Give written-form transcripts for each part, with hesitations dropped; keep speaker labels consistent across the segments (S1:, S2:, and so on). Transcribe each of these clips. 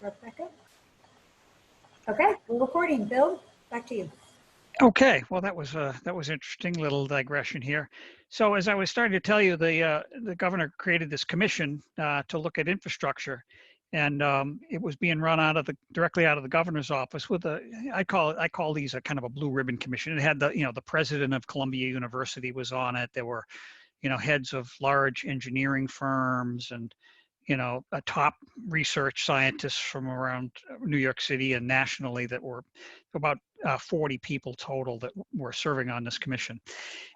S1: Rebecca? Okay, we're recording. Bill, back to you.
S2: Okay, well, that was interesting little digression here. So as I was starting to tell you, the governor created this commission to look at infrastructure, and it was being run directly out of the governor's office with I call these a kind of a blue ribbon commission. It had the president of Columbia University was on it. There were heads of large engineering firms and top research scientists from around New York City and nationally that were about 40 people total that were serving on this commission.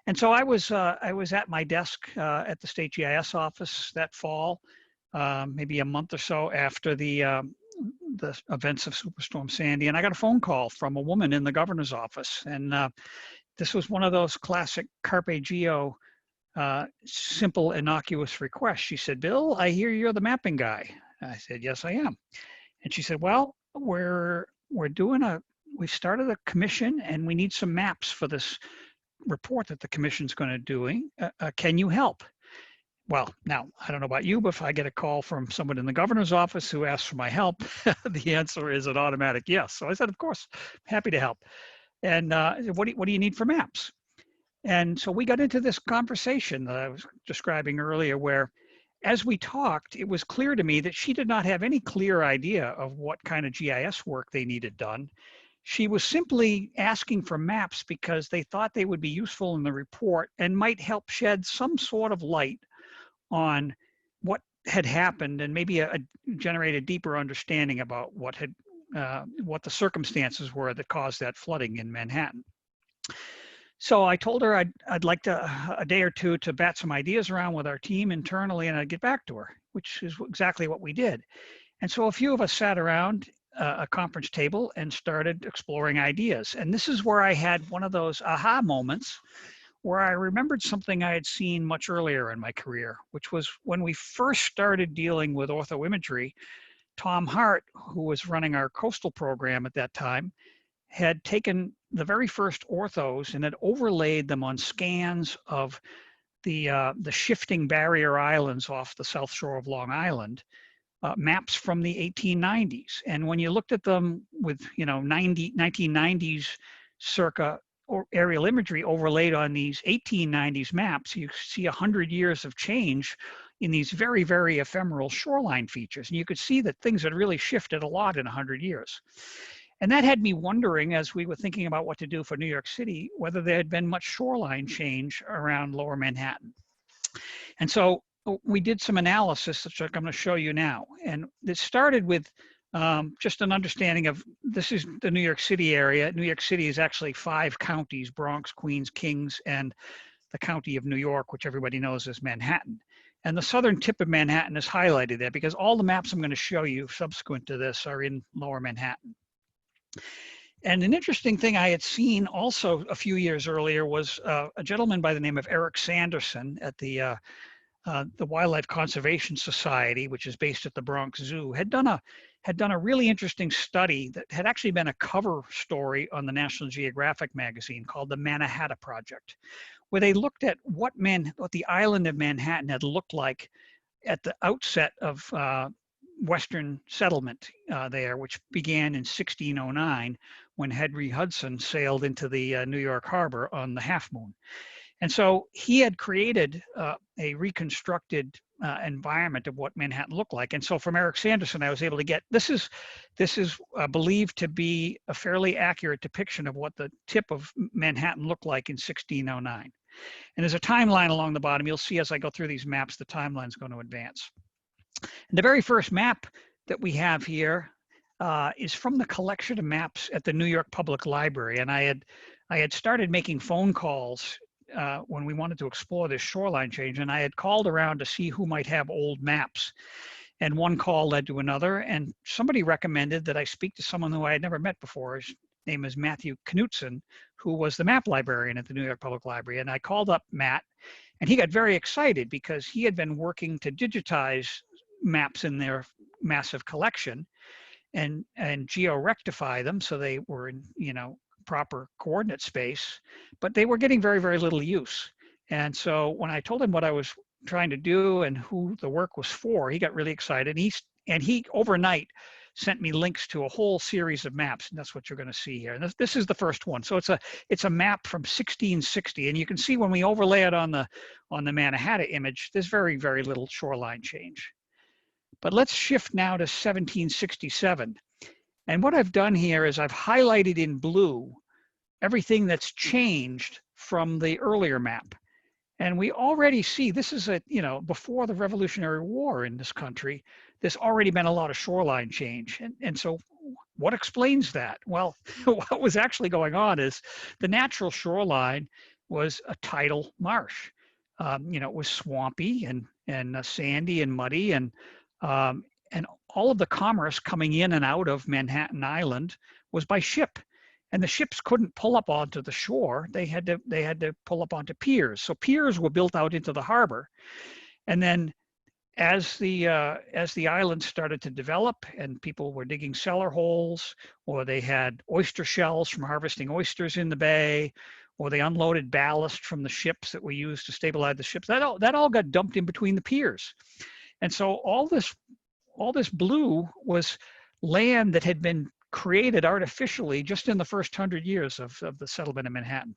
S2: And so I was at my desk at the state GIS office that fall, maybe a month or so after the events of Superstorm Sandy, and I got a phone call from a woman in the governor's office, and this was one of those classic Carpe Geo simple, innocuous request. She said, "Bill, I hear you're the mapping guy." I said, "Yes, I am." And she said, "Well, we started a commission and we need some maps for this report that the commission's going to doing. Can you help?" Well, now, I don't know about you, but if I get a call from someone in the governor's office who asks for my help, the answer is an automatic yes. So I said, "Of course, happy to help." And what do you need for maps? And so we got into this conversation that I was describing earlier, where as we talked, it was clear to me that she did not have any clear idea of what kind of GIS work they needed done. She was simply asking for maps because they thought they would be useful in the report and might help shed some sort of light on what had happened and maybe generate a deeper understanding about what the circumstances were that caused that flooding in Manhattan. So I told her I'd like a day or two to bat some ideas around with our team internally, and I'd get back to her, which is exactly what we did. And so a few of us sat around a conference table and started exploring ideas. And this is where I had one of those aha moments where I remembered something I had seen much earlier in my career, which was when we first started dealing with orthoimagery. Tom Hart, who was running our coastal program at that time, had taken the very first orthos and had overlaid them on scans of the shifting barrier islands off the south shore of Long Island, maps from the 1890s. And when you looked at them with 1990s circa or aerial imagery overlaid on these 1890s maps, you see 100 years of change in these very, very ephemeral shoreline features. And you could see that things had really shifted a lot in 100 years. And that had me wondering, as we were thinking about what to do for New York City, whether there had been much shoreline change around Lower Manhattan. And so we did some analysis, which I'm going to show you now. And it started with just an understanding of, this is the New York City area. New York City is actually 5 counties: Bronx, Queens, Kings, and the county of New York, which everybody knows as Manhattan. And the southern tip of Manhattan is highlighted there because all the maps I'm going to show you subsequent to this are in Lower Manhattan. And an interesting thing I had seen also a few years earlier was a gentleman by the name of Eric Sanderson at the Wildlife Conservation Society, which is based at the Bronx Zoo, had done a really interesting study that had actually been a cover story on the National Geographic magazine called the Mannahatta Project, where they looked at what the island of Manhattan had looked like at the outset of Western settlement there, which began in 1609 when Henry Hudson sailed into the New York harbor on the Half Moon. And so he had created a reconstructed environment of what Manhattan looked like. And so from Eric Sanderson, I was able to get, this is believed to be a fairly accurate depiction of what the tip of Manhattan looked like in 1609. And there's a timeline along the bottom. You'll see as I go through these maps, the timeline's going to advance. And the very first map that we have here is from the collection of maps at the New York Public Library. And I had started making phone calls when we wanted to explore this shoreline change, and I had called around to see who might have old maps. And one call led to another, and somebody recommended that I speak to someone who I had never met before. His name is Matthew Knutson, who was the map librarian at the New York Public Library. And I called up Matt, and he got very excited because he had been working to digitize maps in their massive collection and geo-rectify them so they were in proper coordinate space, but they were getting very, very little use. And so when I told him what I was trying to do and who the work was for, he got really excited. He overnight sent me links to a whole series of maps, and that's what you're going to see here. And this is the first one. So it's a map from 1660, and you can see when we overlay it on the Mannahatta image, there's very, very little shoreline change. But let's shift now to 1767. And what I've done here is I've highlighted in blue everything that's changed from the earlier map. And we already see this is before the Revolutionary War in this country, there's already been a lot of shoreline change. And so what explains that? Well, what was actually going on is the natural shoreline was a tidal marsh. It was swampy and sandy and muddy, and all of the commerce coming in and out of Manhattan Island was by ship. And the ships couldn't pull up onto the shore. They had to pull up onto piers. So piers were built out into the harbor. And then as the island started to develop and people were digging cellar holes, or they had oyster shells from harvesting oysters in the bay, or they unloaded ballast from the ships that were used to stabilize the ships, that all got dumped in between the piers. And so all this blue was land that had been created artificially just in the first 100 years of the settlement of Manhattan.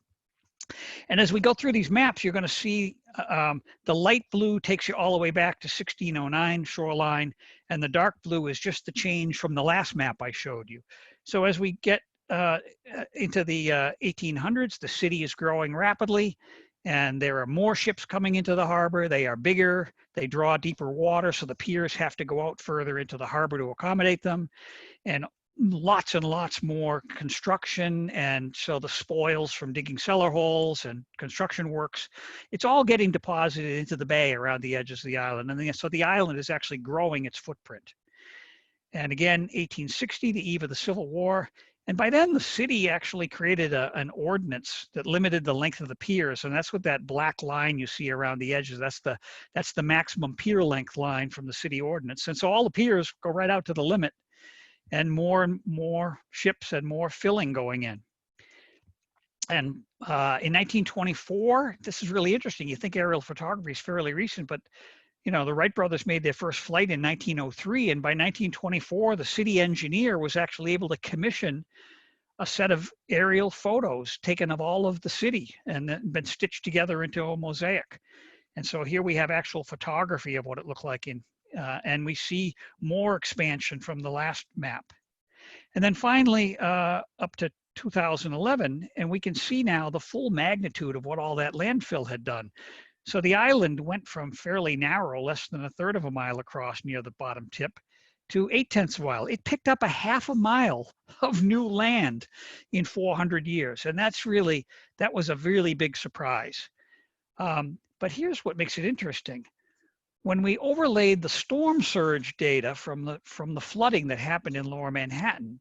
S2: And as we go through these maps, you're going to see the light blue takes you all the way back to 1609 shoreline, and the dark blue is just the change from the last map I showed you. So as we get into the 1800s, the city is growing rapidly, and there are more ships coming into the harbor. They are bigger, they draw deeper water, so the piers have to go out further into the harbor to accommodate them. And lots and lots more construction, and so the spoils from digging cellar holes and construction works, it's all getting deposited into the bay around the edges of the island. And so the island is actually growing its footprint. And again, 1860, the eve of the Civil War. And by then, the city actually created an ordinance that limited the length of the piers, and that's what that black line you see around the edges. That's the maximum pier length line from the city ordinance. And so all the piers go right out to the limit, and more ships and more filling going in. And in 1924, this is really interesting. You think aerial photography is fairly recent, but the Wright brothers made their first flight in 1903, and by 1924, the city engineer was actually able to commission a set of aerial photos taken of all of the city and then been stitched together into a mosaic. And so here we have actual photography of what it looked like and we see more expansion from the last map. And then finally, up to 2011, and we can see now the full magnitude of what all that landfill had done. So the island went from fairly narrow, less than 1/3 of a mile across near the bottom tip, to 8/10 of a mile. It picked up a 1/2 a mile of new land in 400 years. And that was a really big surprise. But here's what makes it interesting. When we overlaid the storm surge data from the flooding that happened in Lower Manhattan,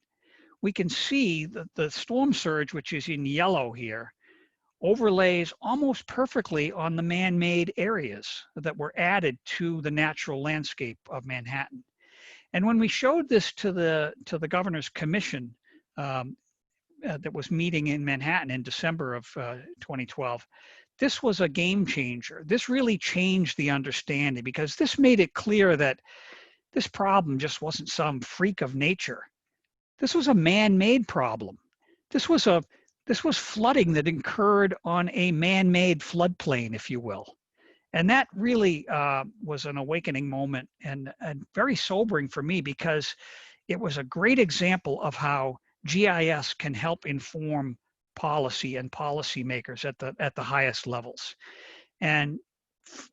S2: we can see that the storm surge, which is in yellow here, overlays almost perfectly on the man-made areas that were added to the natural landscape of Manhattan. And when we showed this to the governor's commission that was meeting in Manhattan in December of 2012, this was a game changer. This really changed the understanding, because this made it clear that this problem just wasn't some freak of nature. This was a man-made problem. This was flooding that occurred on a man-made floodplain, if you will. And that really was an awakening moment and very sobering for me, because it was a great example of how GIS can help inform policy and policymakers at the highest levels. And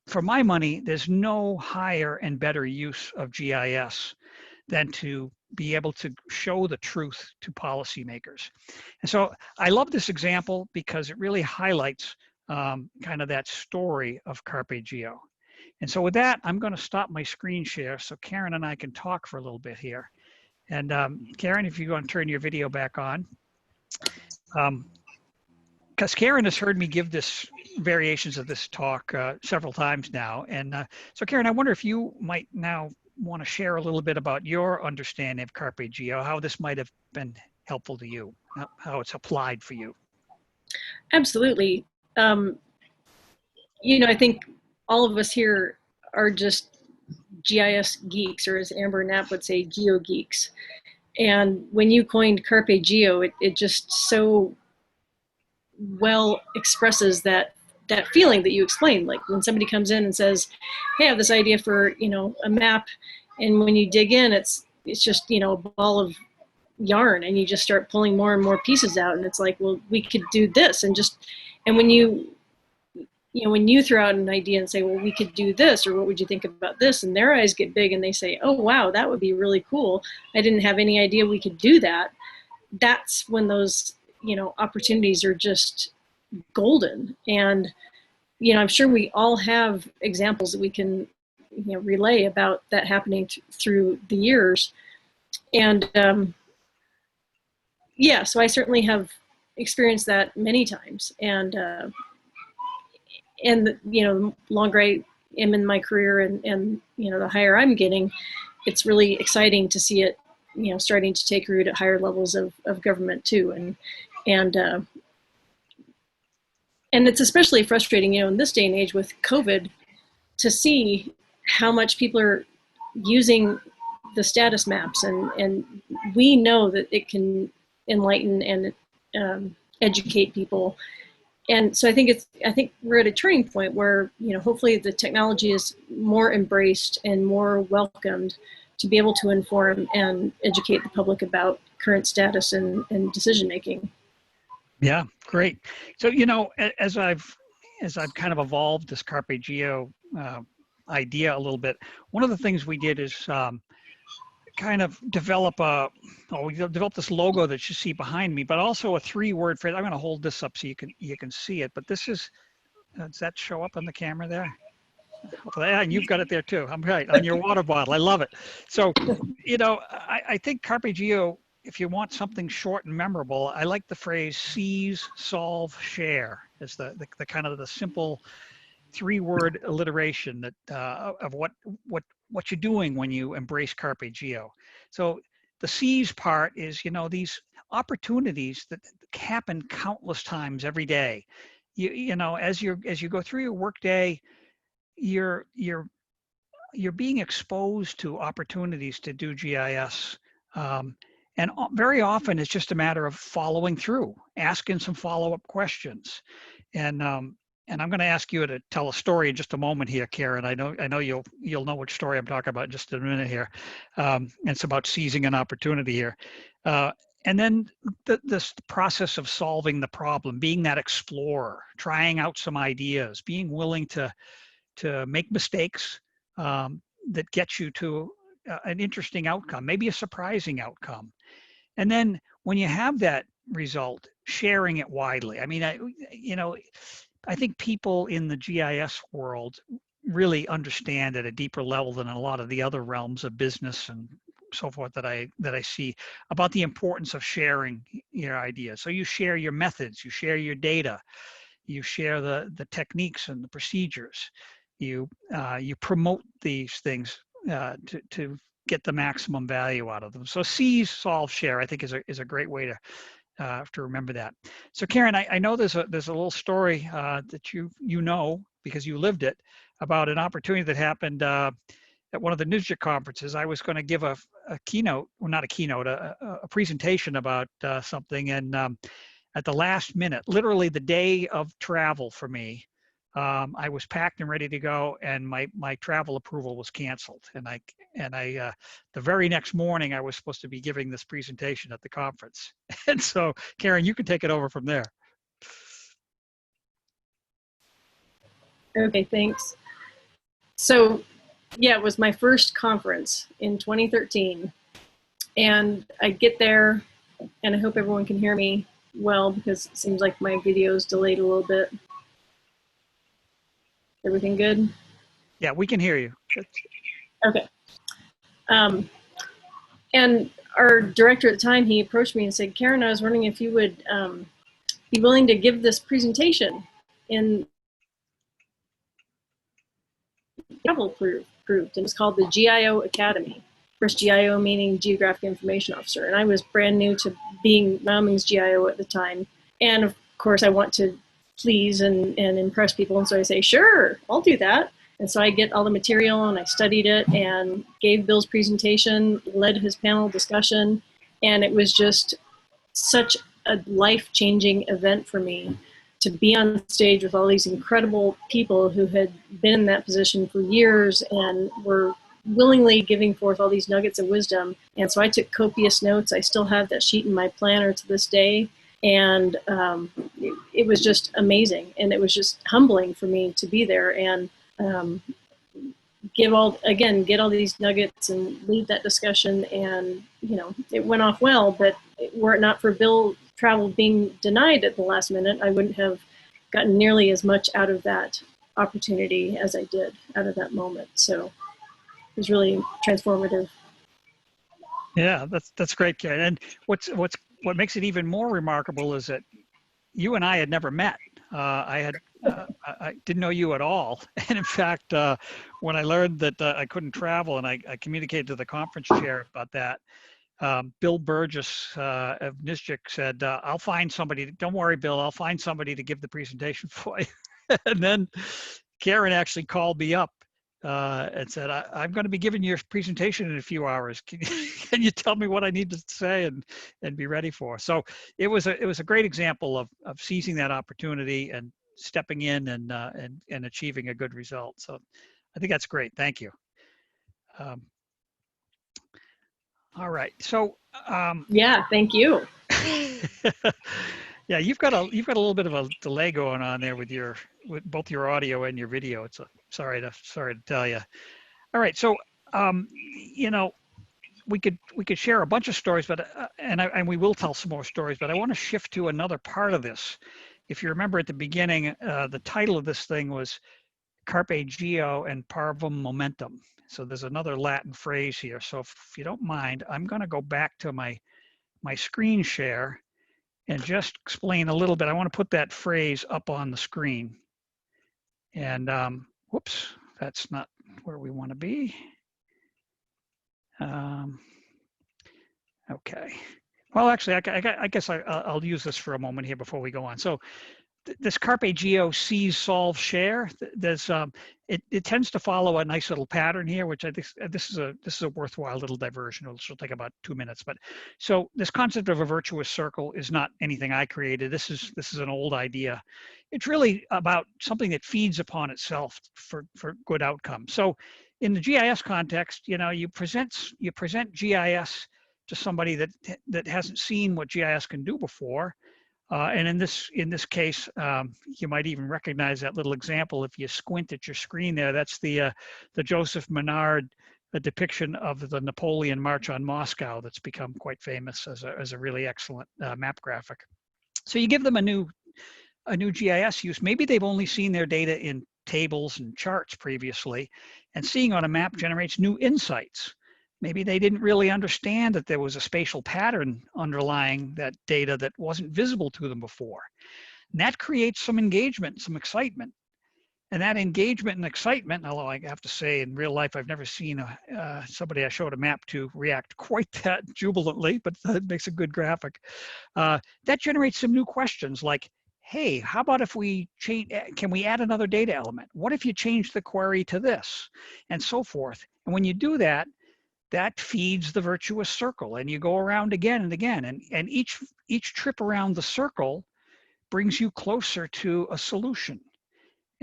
S2: for my money, there's no higher and better use of GIS than to be able to show the truth to policymakers. And so I love this example because it really highlights kind of that story of Carpe Geo. And so with that, I'm going to stop my screen share so Karen and I can talk for a little bit here. And Karen, if you want to turn your video back on. Because Karen has heard me give this variations of this talk several times now. And so Karen, I wonder if you might now want to share a little bit about your understanding of Carpe Geo, how this might have been helpful to you, how it's applied for you.
S3: Absolutely. I think all of us here are just GIS geeks, or as Amber Knapp would say, geo geeks. And when you coined Carpe Geo, it just so well expresses that feeling that you explained. Like when somebody comes in and says, hey, I have this idea for, a map. And when you dig in, it's just, a ball of yarn, and you just start pulling more and more pieces out. And it's like, well, we could do this. And when you throw out an idea and say, well, we could do this, or what would you think about this? And their eyes get big and they say, oh, wow, that would be really cool. I didn't have any idea we could do that. That's when those, opportunities are just golden. And, I'm sure we all have examples that we can, relay about that happening through the years. And so I certainly have experienced that many times. And the longer I am in my career and the higher I'm getting, it's really exciting to see it, starting to take root at higher levels of government too. And it's especially frustrating, in this day and age with COVID, to see how much people are using the status maps, and we know that it can enlighten and educate people. And so I think we're at a turning point where, hopefully the technology is more embraced and more welcomed to be able to inform and educate the public about current status and decision making.
S2: Yeah, great. So, as I've kind of evolved this Carpe Geo idea a little bit, one of the things we did is kind of develop we developed this logo that you see behind me, but also a 3-word phrase. I'm going to hold this up so you can see it. But this is, does that show up on the camera there? Yeah, and you've got it there too. I'm right, on your water bottle. I love it. So, I think Carpe Geo, if you want something short and memorable, I like the phrase seize, solve, share as the kind of the simple 3-word alliteration that of what you're doing when you embrace Carpe Geo. So the seize part is, these opportunities that happen countless times every day. As you go through your workday, you're being exposed to opportunities to do GIS. And very often it's just a matter of following through, asking some follow-up questions. And I'm going to ask you to tell a story in just a moment here, Karen. I know you'll know which story I'm talking about in just a minute here. And it's about seizing an opportunity here. And then this process of solving the problem, being that explorer, trying out some ideas, being willing to make mistakes that get you to an interesting outcome, maybe a surprising outcome. And then when you have that result, sharing it widely. I mean, I think people in the GIS world really understand at a deeper level than a lot of the other realms of business and so forth that I see about the importance of sharing your ideas. So you share your methods, you share your data, you share the techniques and the procedures. You promote these things to get the maximum value out of them. So seize, solve, share, I think is a great way to remember that. So Karen, I know there's a little story that you know because you lived it, about an opportunity that happened at one of the NISJIC conferences. I was going to give a keynote, well, not a keynote, a presentation about something, and at the last minute, literally the day of travel for me, I was packed and ready to go, and my travel approval was canceled. And I the very next morning I was supposed to be giving this presentation at the conference. And so, Karen, you can take it over from there.
S3: Okay, thanks. So, yeah, it was my first conference in 2013, and I get there, and I hope everyone can hear me well because it seems like my video is delayed a little bit. Everything good?
S2: Yeah, we can hear you.
S3: Okay. And our director at the time, he approached me and said, Karen, I was wondering if you would be willing to give this presentation in travel approved, and it's called the GIO Academy. Of course, GIO meaning Geographic Information Officer, and I was brand new to being Wyoming's GIO at the time. And of course, I want to please and impress people, and so I say, sure, I'll do that. And so I get all the material and I studied it and gave Bill's presentation, led his panel discussion, and it was just such a life-changing event for me to be on stage with all these incredible people who had been in that position for years and were willingly giving forth all these nuggets of wisdom. And so I took copious notes. I still have that sheet in my planner to this day. And it was just amazing. And it was just humbling for me to be there and get all these nuggets and lead that discussion. And, you know, it went off well, but were it not for Bill travel being denied at the last minute, I wouldn't have gotten nearly as much out of that opportunity as I did out of that moment. So it was really transformative.
S2: Yeah, that's great, Karen. And what makes it even more remarkable is that you and I had never met. I didn't know you at all. And in fact, when I learned that I couldn't travel and I communicated to the conference chair about that, Bill Burgess of NISJIC said, I'll find somebody. Don't worry, Bill, I'll find somebody to give the presentation for you. And then Karen actually called me up and said, I'm going to be giving your presentation in a few hours. Can you tell me what I need to say and be ready for? So it was a great example of seizing that opportunity and stepping in and achieving a good result. So I think that's great. Thank you. All right. So
S3: yeah, thank you.
S2: Yeah, you've got a little bit of a delay going on there with both your audio and your video. It's sorry to tell you. All right. So you know, we could share a bunch of stories, but and we will tell some more stories, but I want to shift to another part of this. If you remember at the beginning, the title of this thing was Carpe Geo and Parvum Momentum. So there's another Latin phrase here. So if you don't mind, I'm going to go back to my screen share and just explain a little bit. I want to put that phrase up on the screen. And whoops, that's not where we want to be. Okay. Well, actually, I guess I'll use this for a moment here before we go on. So this Carpe Geo seize, solve, share. There's it tends to follow a nice little pattern here, which I think this is a worthwhile little diversion. It'll take about 2 minutes. But so this concept of a virtuous circle is not anything I created. This is an old idea. It's really about something that feeds upon itself for good outcomes. So in the GIS context, you know, you present GIS to somebody that hasn't seen what GIS can do before. And in this case, you might even recognize that little example if you squint at your screen there. That's the Joseph Menard depiction of the Napoleon March on Moscow that's become quite famous as a really excellent map graphic. So you give them a new GIS use. Maybe they've only seen their data in tables and charts previously, and seeing on a map generates new insights. Maybe they didn't really understand that there was a spatial pattern underlying that data that wasn't visible to them before. And that creates some engagement, some excitement. And that engagement and excitement, although I have to say in real life, I've never seen somebody I showed a map to react quite that jubilantly, but that makes a good graphic. That generates some new questions like, hey, how about if we change, can we add another data element? What if you change the query to this? And so forth. And when you do that, that feeds the virtuous circle, and you go around again and again, and each trip around the circle brings you closer to a solution.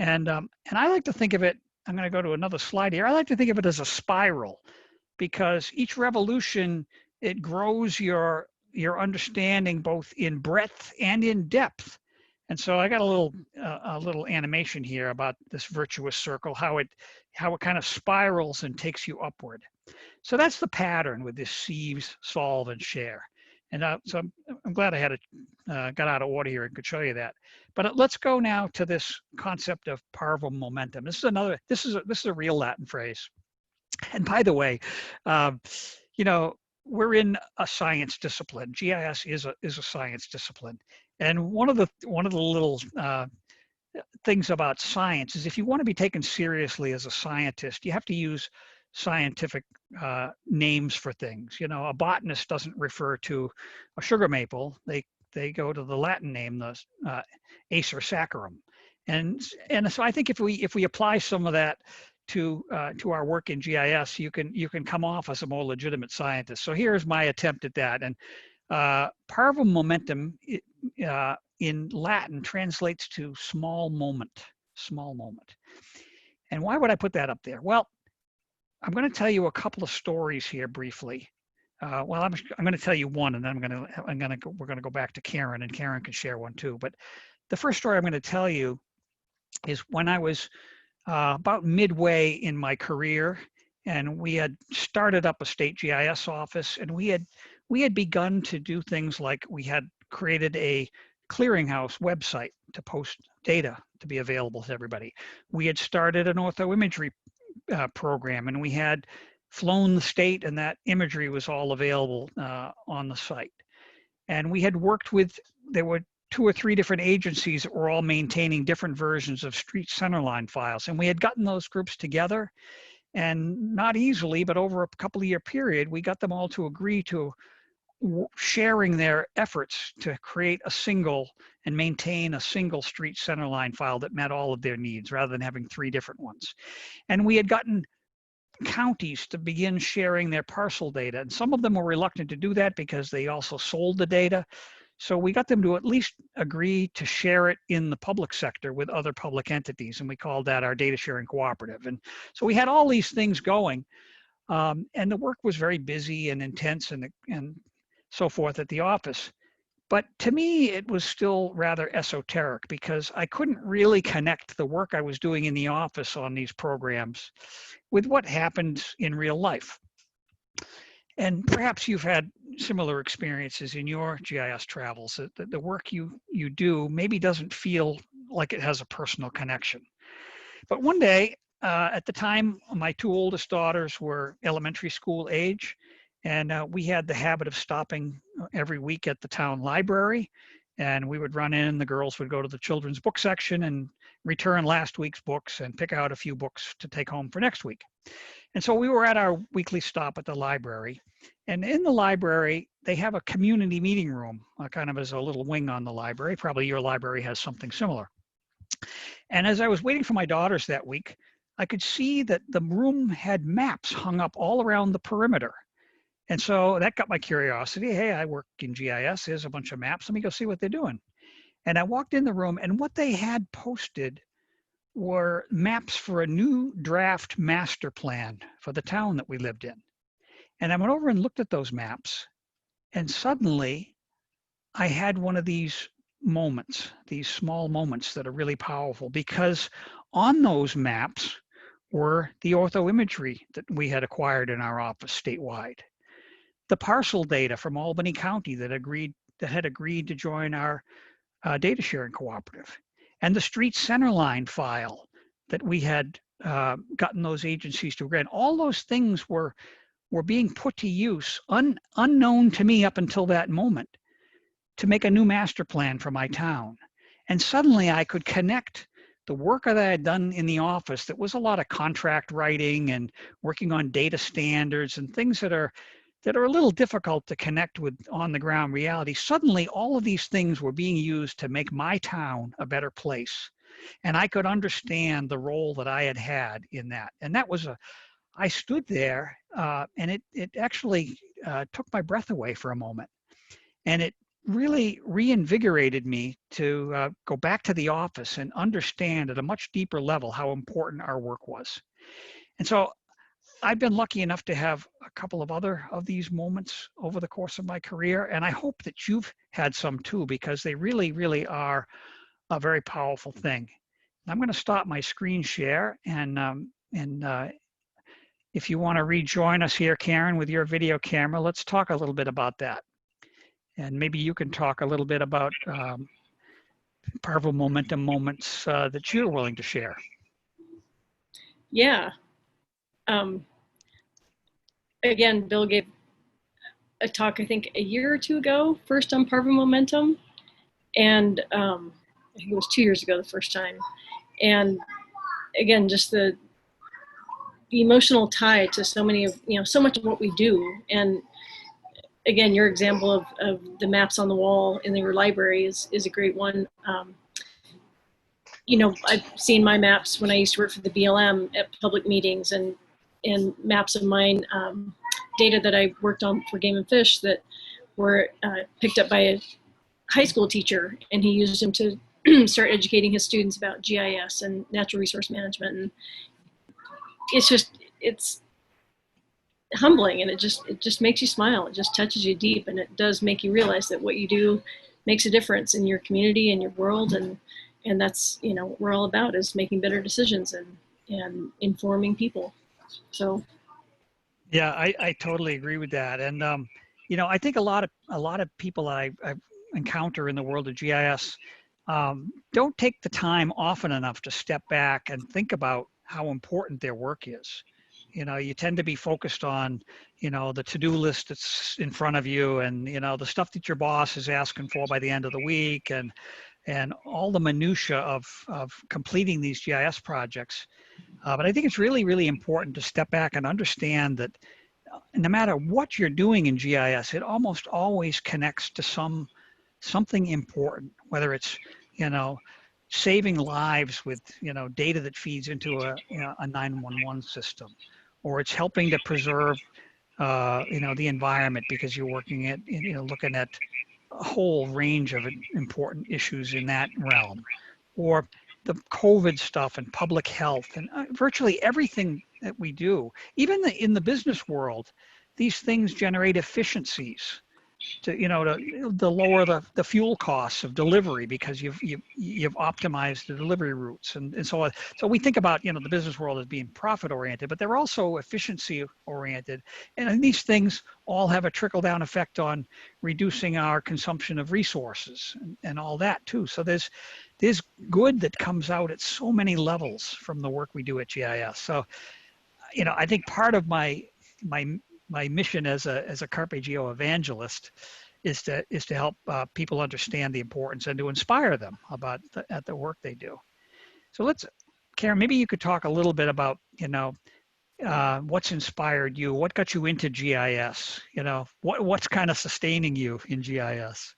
S2: And I like to think of it, I'm going to go to another slide here. I like to think of it as a spiral, because each revolution, it grows your understanding both in breadth and in depth. And so I got a little animation here about this virtuous circle, how it kind of spirals and takes you upward. So that's the pattern with this seize, solve, and share. And so I'm glad I had got out of order here and could show you that. But let's go now to this concept of parvum momentum. This is a real Latin phrase. And by the way, you know, we're in a science discipline. GIS is a science discipline. And one of the little things about science is if you want to be taken seriously as a scientist, you have to use scientific names for things. You know, a botanist doesn't refer to a sugar maple. They go to the Latin name, the Acer saccharum. And so I think if we apply some of that to our work in GIS, you can come off as a more legitimate scientist. So here's my attempt at that. And Parvum momentum in Latin translates to small moment, small moment. And why would I put that up there? Well, I'm going to tell you a couple of stories here briefly. Well, I'm going to tell you one, and then we're going to go back to Karen, and Karen can share one too. But the first story I'm going to tell you is when I was about midway in my career, and we had started up a state GIS office, and we had begun to do things like we had created a clearinghouse website to post data to be available to everybody. We had started an orthoimagery program, and we had flown the state, and that imagery was all available on the site. And we had worked with, there were 2 or 3 different agencies that were all maintaining different versions of street centerline files. And we had gotten those groups together, and not easily, but over a couple of year period, we got them all to agree to sharing their efforts to create a single and maintain a single street centerline file that met all of their needs rather than having 3 different ones. And we had gotten counties to begin sharing their parcel data. And some of them were reluctant to do that because they also sold the data. So we got them to at least agree to share it in the public sector with other public entities. And we called that our data sharing cooperative. And so we had all these things going. And the work was very busy and intense and so forth at the office. But to me, it was still rather esoteric because I couldn't really connect the work I was doing in the office on these programs with what happened in real life. And perhaps you've had similar experiences in your GIS travels, that the work you do maybe doesn't feel like it has a personal connection. But one day, at the time, my 2 oldest daughters were elementary school age, and we had the habit of stopping every week at the town library, and we would run in, the girls would go to the children's book section and return last week's books and pick out a few books to take home for next week. And so we were at our weekly stop at the library, and in the library, they have a community meeting room, kind of as a little wing on the library. Probably your library has something similar. And as I was waiting for my daughters that week, I could see that the room had maps hung up all around the perimeter. And so that got my curiosity. Hey, I work in GIS. Here's a bunch of maps. Let me go see what they're doing. And I walked in the room, and what they had posted were maps for a new draft master plan for the town that we lived in. And I went over and looked at those maps, and suddenly I had one of these moments, these small moments that are really powerful, because on those maps were the orthoimagery that we had acquired in our office statewide. The parcel data from Albany County that had agreed to join our data sharing cooperative, and the street centerline file that we had gotten those agencies to agree. And all those things were being put to use, unknown to me up until that moment, to make a new master plan for my town. And suddenly I could connect the work that I had done in the office, that was a lot of contract writing and working on data standards and things that are a little difficult to connect with on the ground reality. Suddenly, all of these things were being used to make my town a better place. And I could understand the role that I had had in that. And that was I stood there and it actually took my breath away for a moment. And it really reinvigorated me to go back to the office and understand at a much deeper level how important our work was. And so I've been lucky enough to have a couple of other of these moments over the course of my career, and I hope that you've had some too, because they really, really are a very powerful thing. I'm going to stop my screen share, and if you want to rejoin us here, Karen, with your video camera, let's talk a little bit about that. And maybe you can talk a little bit about Parvum momentum moments that you're willing to share.
S3: Yeah. Again, Bill gave a talk, I think, a year or 2 ago, first on Parvum momentum. And I think it was 2 years ago the first time. And again, just the emotional tie to so many of, so much of what we do. And again, your example of the maps on the wall in your library is a great one. I've seen my maps when I used to work for the BLM at public meetings, and maps of mine, data that I worked on for Game and Fish that were picked up by a high school teacher, and he used them to start educating his students about GIS and natural resource management. And it's humbling, and it just makes you smile. It just touches you deep, and it does make you realize that what you do makes a difference in your community and your world, and that's what we're all about, is making better decisions and informing people. So
S2: yeah, I totally agree with that. And I think a lot of people that I encounter in the world of GIS don't take the time often enough to step back and think about how important their work is. You tend to be focused on, the to-do list that's in front of you, and, the stuff that your boss is asking for by the end of the week, and all the minutia of completing these GIS projects. But I think it's really, really important to step back and understand that no matter what you're doing in GIS, it almost always connects to something important, whether it's, saving lives with, data that feeds into a 911 system, or it's helping to preserve, the environment because you're working at, looking at a whole range of important issues in that realm, or the COVID stuff and public health, and virtually everything that we do. Even in the business world, these things generate efficiencies to lower the fuel costs of delivery, because you've optimized the delivery routes and so on. So we think about the business world as being profit oriented, but they're also efficiency oriented, and these things all have a trickle down effect on reducing our consumption of resources and all that too. So there's good that comes out at so many levels from the work we do at GIS. So I think part of my mission as a Carpe Geo evangelist is to help people understand the importance and to inspire them about the work they do. So Karen, maybe you could talk a little bit about, what's inspired you, what got you into GIS, what's kind of sustaining you in GIS?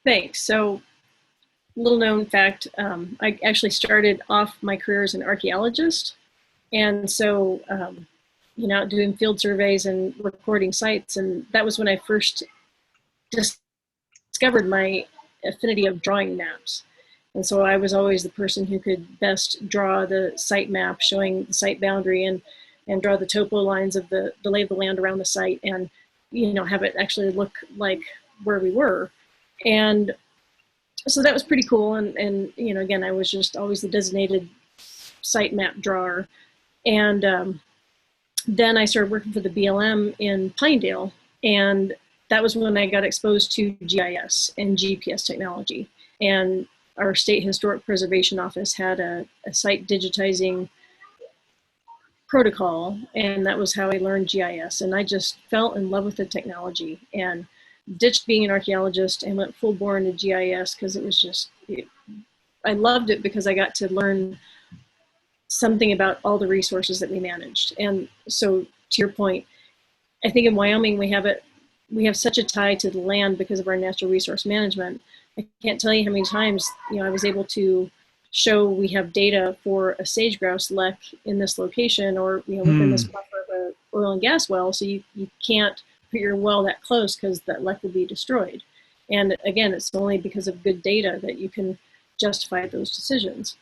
S3: thanks. So, little known fact, I actually started off my career as an archaeologist. And so, out doing field surveys and recording sites. And that was when I first discovered my affinity of drawing maps. And so I was always the person who could best draw the site map showing the site boundary, and draw the topo lines of the lay of the land around the site, and have it actually look like where we were. And so that was pretty cool. And again, I was just always the designated site map drawer. And then I started working for the BLM in Pinedale, and that was when I got exposed to GIS and GPS technology. And our state historic preservation office had a site digitizing protocol, and that was how I learned GIS. And I just fell in love with the technology and ditched being an archaeologist and went full bore into GIS, because it was just, I loved it because I got to learn something about all the resources that we managed. And so, to your point, I think in Wyoming we have such a tie to the land because of our natural resource management. I can't tell you how many times I was able to show we have data for a sage grouse lek in this location, or within this buffer of an oil and gas well, so you can't put your well that close because that lek will be destroyed. And again, it's only because of good data that you can justify those decisions.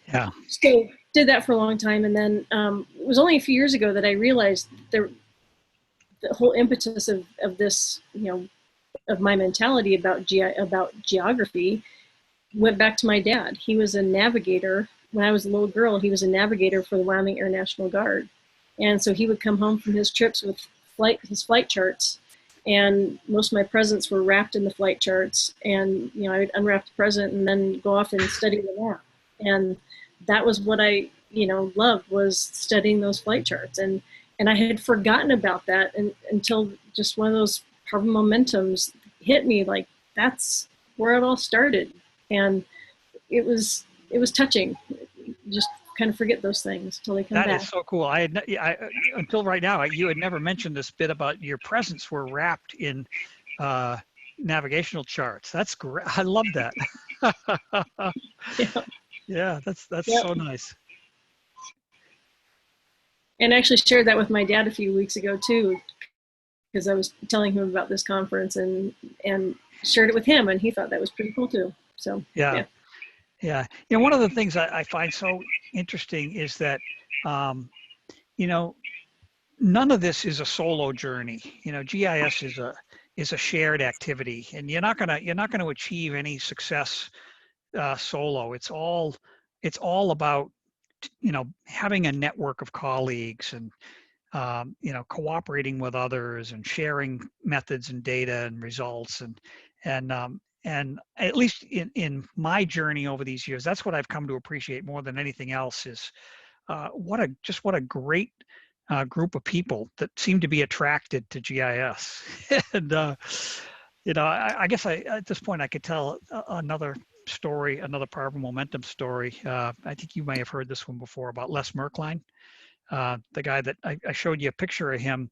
S2: Yeah.
S3: So did that for a long time, and then it was only a few years ago that I realized the whole impetus of this, of my mentality about geography went back to my dad. He was a navigator. When I was a little girl, he was a navigator for the Wyoming Air National Guard. And so he would come home from his trips with his flight charts, and most of my presents were wrapped in the flight charts. And I would unwrap the present and then go off and study the map. And that was what I loved, was studying those flight charts. And I had forgotten about that until just one of those Parvum momentums hit me, like that's where it all started. And it was touching. Just kind of forget those things until they come back.
S2: That is so cool. I until right now, you had never mentioned this bit about your presents were wrapped in navigational charts. That's great. I love that.
S3: Yeah.
S2: Yeah, that's
S3: Yep.
S2: so nice.
S3: And I actually shared that with my dad a few weeks ago too, because I was telling him about this conference and shared it with him, and he thought that was pretty cool too. So
S2: Yeah.
S3: yeah.
S2: Yeah. You know, one of the things I find so interesting is that, you know, none of this is a solo journey. You know, GIS is a shared activity, and you're not gonna achieve any success solo. It's all about, you know, having a network of colleagues and you know, cooperating with others and sharing methods and data and results and at least in my journey over these years, that's what I've come to appreciate more than anything else is what a great group of people that seem to be attracted to GIS. And you know, I guess at this point I could tell another story, another Parvum momentum story. I think you may have heard this one before about Les Merkline. The guy that I showed you a picture of him,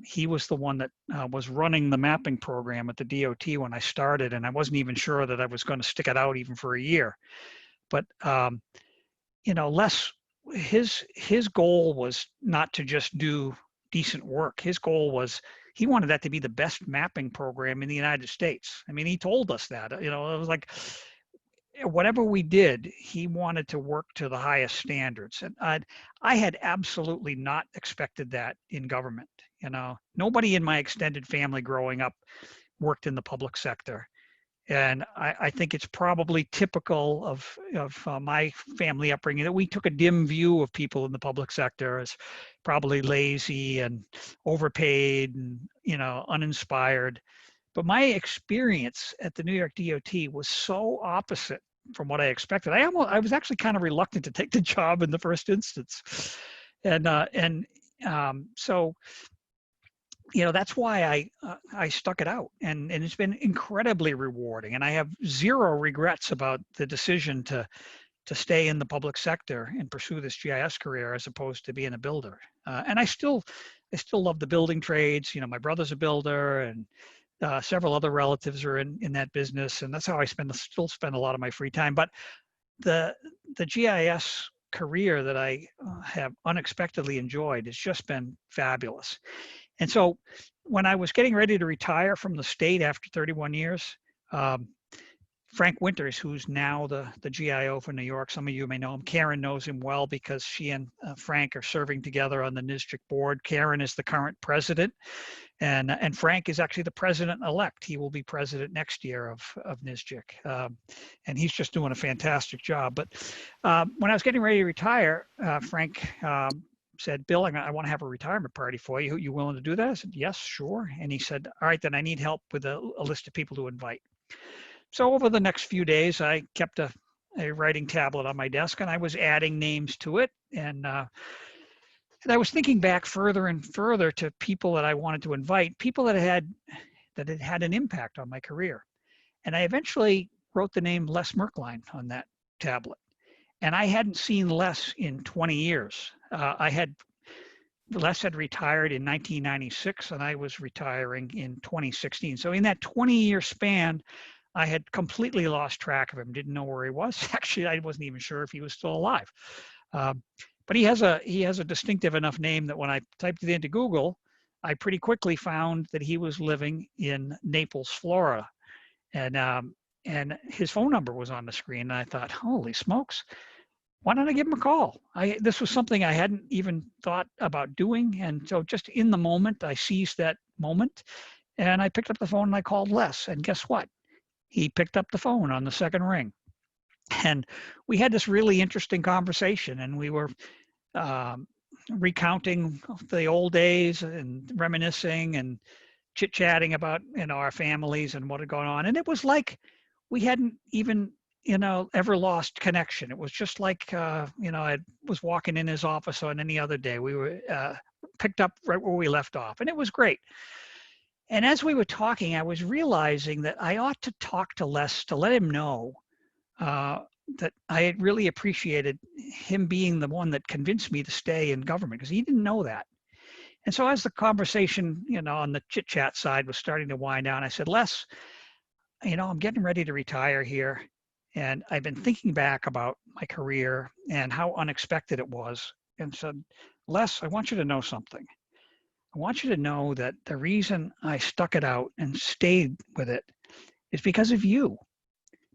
S2: he was the one that was running the mapping program at the DOT when I started, and I wasn't even sure that I was going to stick it out even for a year. But you know, his goal was not to just do decent work. His goal was he wanted that to be the best mapping program in the United States. I mean, he told us that. You know, it was like whatever we did, he wanted to work to the highest standards. And I had absolutely not expected that in government. You know, nobody in my extended family growing up worked in the public sector. And I think it's probably typical of my family upbringing that we took a dim view of people in the public sector as probably lazy and overpaid and, you know, uninspired. But my experience at the New York DOT was so opposite from what I expected. I was actually kind of reluctant to take the job in the first instance, and so you know that's why I stuck it out, and it's been incredibly rewarding, and I have zero regrets about the decision to stay in the public sector and pursue this GIS career as opposed to being a builder. And I still love the building trades. You know, my brother's a builder, and several other relatives are in that business, and that's how I still spend a lot of my free time. But the GIS career that I have unexpectedly enjoyed has just been fabulous. And so when I was getting ready to retire from the state after 31 years, Frank Winters, who's now the GIO for New York, some of you may know him. Karen knows him well because she and Frank are serving together on the NSGIC board. Karen is the current president, and Frank is actually the president-elect. He will be president next year of NSGIC, and he's just doing a fantastic job. But when I was getting ready to retire, Frank said, "Bill, I want to have a retirement party for you. You willing to do that?" I said, "Yes, sure." And he said, "All right, then I need help with a list of people to invite." So over the next few days, I kept a writing tablet on my desk, and I was adding names to it. And I was thinking back further and further to people that I wanted to invite, people that had had an impact on my career. And I eventually wrote the name Les Merkline on that tablet. And I hadn't seen Les in 20 years. Les had retired in 1996, and I was retiring in 2016. So in that 20-year span, I had completely lost track of him, didn't know where he was. Actually, I wasn't even sure if he was still alive. But he has a distinctive enough name that when I typed it into Google, I pretty quickly found that he was living in Naples, Florida. And his phone number was on the screen. And I thought, holy smokes, why don't I give him a call? This was something I hadn't even thought about doing. And so just in the moment, I seized that moment and I picked up the phone and I called Les. And guess what? He picked up the phone on the second ring. And we had this really interesting conversation, and we were recounting the old days and reminiscing and chit-chatting about, you know, our families and what had gone on. And it was like we hadn't even, you know, ever lost connection. It was just like, you know, I was walking in his office on any other day. We were picked up right where we left off, and it was great. And as we were talking, I was realizing that I ought to talk to Les to let him know that I had really appreciated him being the one that convinced me to stay in government, because he didn't know that. And so as the conversation, you know, on the chit chat side was starting to wind down, I said, Les, I'm getting ready to retire here, and I've been thinking back about my career and how unexpected it was, and said, Les, I want you to know something. I want you to know that the reason I stuck it out and stayed with it is because of you,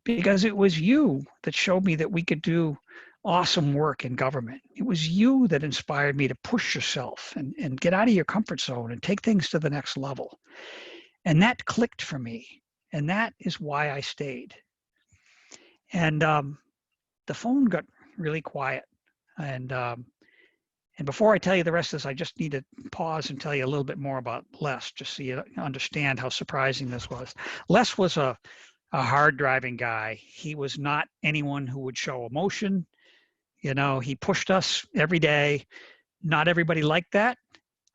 S2: because it was you that showed me that we could do awesome work in government. It was you that inspired me to push yourself and get out of your comfort zone and take things to the next level. And that clicked for me. And that is why I stayed. And the phone got really quiet. And before I tell you the rest of this, I just need to pause and tell you a little bit more about Les, just so you understand how surprising this was. Les was a hard driving guy. He was not anyone who would show emotion. He pushed us every day. Not everybody liked that.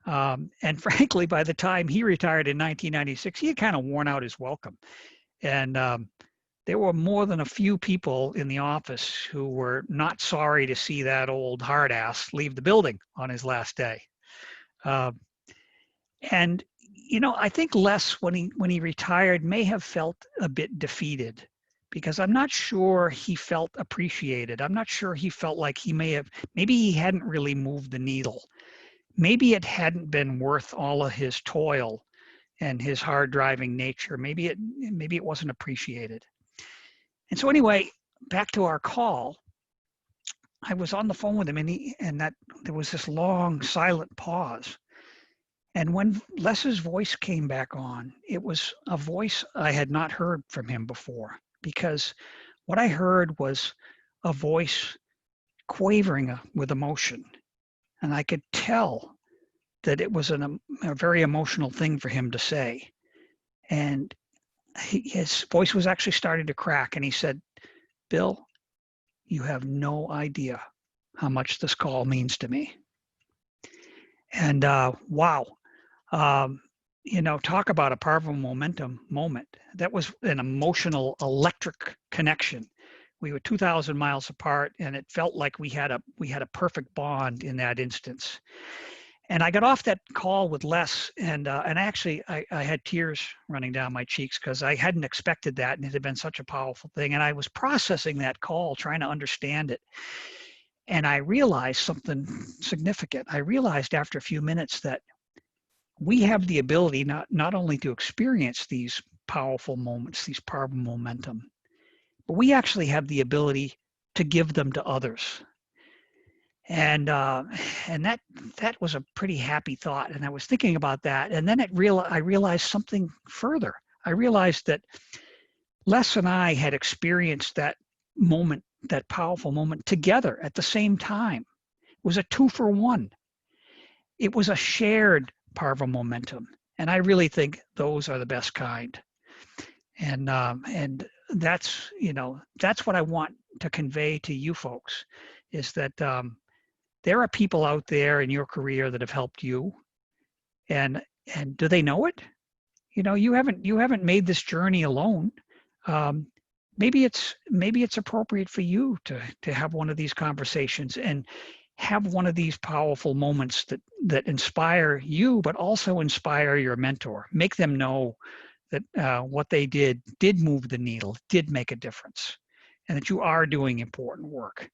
S2: And frankly, by the time he retired in 1996, he had kind of worn out his welcome. And there were more than a few people in the office who were not sorry to see that old hard ass leave the building on his last day. And I think Les, when he retired, may have felt a bit defeated, because I'm not sure he felt appreciated. I'm not sure he felt like maybe he hadn't really moved the needle. Maybe it hadn't been worth all of his toil and his hard driving nature. Maybe it wasn't appreciated. And so anyway, back to our call, I was on the phone with him, and there was this long silent pause. And when Les's voice came back on, it was a voice I had not heard from him before, because what I heard was a voice quavering with emotion. And I could tell that it was a very emotional thing for him to say. And his voice was actually starting to crack, and he said, Bill, you have no idea how much this call means to me. And wow, talk about a Parvum momentum moment. That was an emotional, electric connection. We were 2,000 miles apart, and it felt like we had a perfect bond in that instance. And I got off that call with Les, and actually I had tears running down my cheeks, because I hadn't expected that, and it had been such a powerful thing. And I was processing that call, trying to understand it. And I realized something significant. I realized after a few minutes that we have the ability not only to experience these powerful moments, these Parvum momentum, but we actually have the ability to give them to others. And that was a pretty happy thought. And I was thinking about that. And then I realized something further. I realized that Les and I had experienced that moment, that powerful moment, together at the same time. It was a 2-for-1. It was a shared Parvum momentum. And I really think those are the best kind. And that's what I want to convey to you folks, is that there are people out there in your career that have helped you, and do they know it? You haven't made this journey alone. Maybe it's appropriate for you to have one of these conversations and have one of these powerful moments that inspire you, but also inspire your mentor. Make them know that what they did move the needle, did make a difference, and that you are doing important work.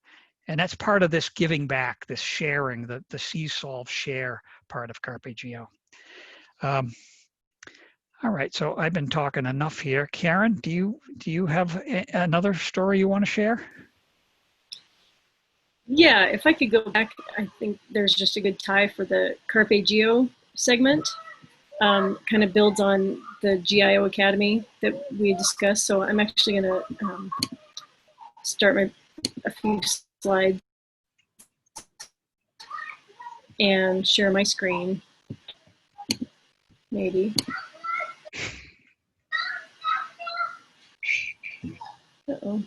S2: And that's part of this giving back, this sharing, the see, solve, share part of Carpe Geo. All right, so I've been talking enough here. Karen, do you have another story you want to share?
S3: Yeah, if I could go back, I think there's just a good tie for the Carpe Geo segment. Kind of builds on the GIO Academy that we discussed. So I'm actually going to start a few slides and share my screen, maybe. Uh-oh.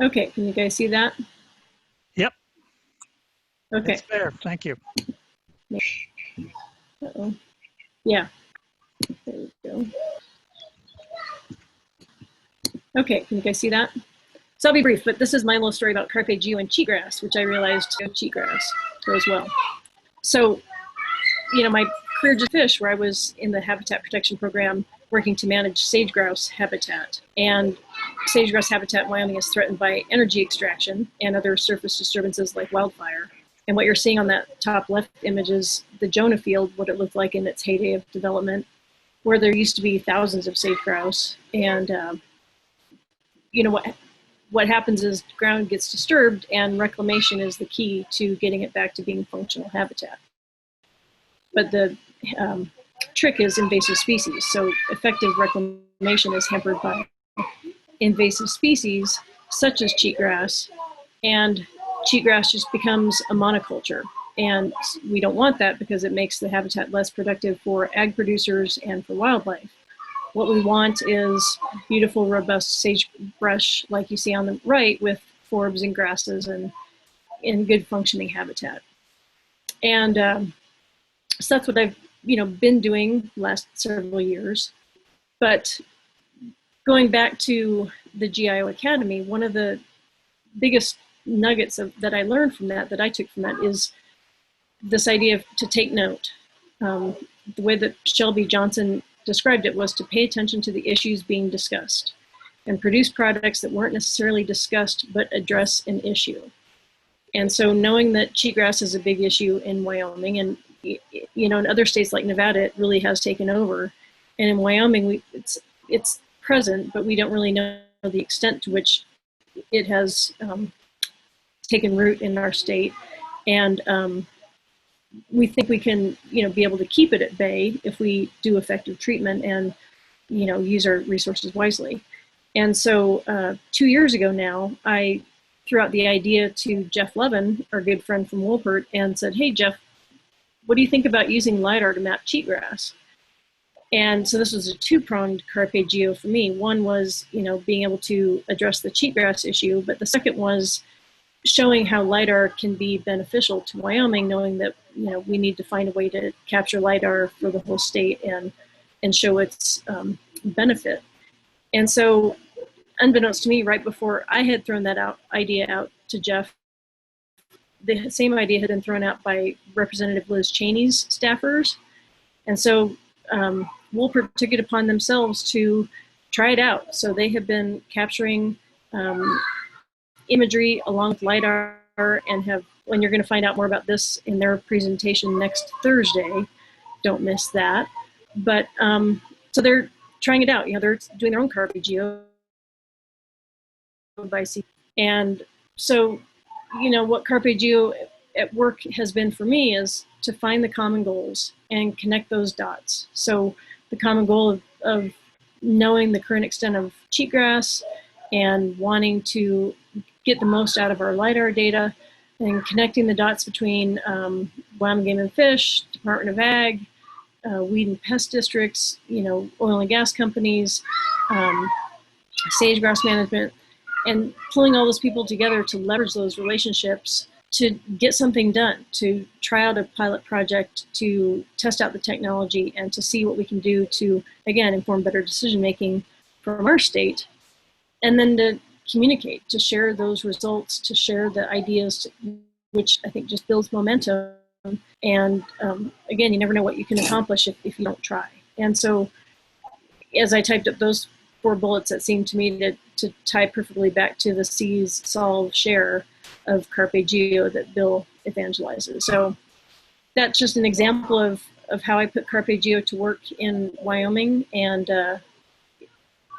S3: Okay, can you guys see that?
S2: Yep.
S3: Okay.
S2: It's there. Thank you.
S3: Uh-oh. Yeah. There we go. Okay, can you guys see that? So I'll be brief, but this is my little story about Carpe Geo and cheatgrass, which I realized cheatgrass goes well. So, you know, my career just fish, where I was in the habitat protection program working to manage sage-grouse habitat. And sage-grouse habitat in Wyoming is threatened by energy extraction and other surface disturbances like wildfire. And what you're seeing on that top left image is the Jonah Field, what it looked like in its heyday of development, where there used to be thousands of sage-grouse. And, you know, what happens is ground gets disturbed, and reclamation is the key to getting it back to being functional habitat. But the trick is invasive species. So effective reclamation is hampered by invasive species such as cheatgrass, and cheatgrass just becomes a monoculture. And we don't want that because it makes the habitat less productive for ag producers and for wildlife. What we want is beautiful, robust sagebrush like you see on the right, with forbs and grasses and in good functioning habitat. And so that's what I've been doing the last several years. But going back to the GIO Academy, one of the biggest nuggets that I learned from that I took from that, is this idea of to take note. The way that Shelby Johnson described it was to pay attention to the issues being discussed and produce products that weren't necessarily discussed but address an issue. And so knowing that cheatgrass is a big issue in Wyoming, and in other states like Nevada, it really has taken over. And in Wyoming, it's present, but we don't really know the extent to which it has taken root in our state. And we think we can, be able to keep it at bay if we do effective treatment and, use our resources wisely. And so 2 years ago now, I threw out the idea to Jeff Levin, our good friend from Wolpert, and said, "Hey, Jeff, what do you think about using LiDAR to map cheatgrass?" And so this was a two-pronged Carpe Geo for me. One was, being able to address the cheatgrass issue, but the second was showing how LiDAR can be beneficial to Wyoming, knowing that, we need to find a way to capture LiDAR for the whole state and show its benefit. And so, unbeknownst to me, right before I had thrown that idea out to Jeff, the same idea had been thrown out by Representative Liz Cheney's staffers. And so Wolpert took it upon themselves to try it out. So they have been capturing imagery along with LiDAR, and when you're going to find out more about this in their presentation next Thursday, don't miss that. But so they're trying it out. They're doing their own Carpe Geo by sea. And so, what Carpe Geo at work has been for me is to find the common goals and connect those dots. So the common goal of knowing the current extent of cheatgrass and wanting to get the most out of our LiDAR data, and connecting the dots between Wyoming Game and Fish, Department of Ag, weed and pest districts, oil and gas companies, sage-grouse management, and pulling all those people together to leverage those relationships to get something done, to try out a pilot project, to test out the technology, and to see what we can do to, again, inform better decision-making from our state, and then to communicate, to share those results, to share the ideas, which I think just builds momentum. And again, you never know what you can accomplish if you don't try. And so as I typed up those 4 bullets, that seemed to me to tie perfectly back to the Seize, Solve, Share of Carpe Geo that Bill evangelizes. So that's just an example of how I put Carpe Geo to work in Wyoming. And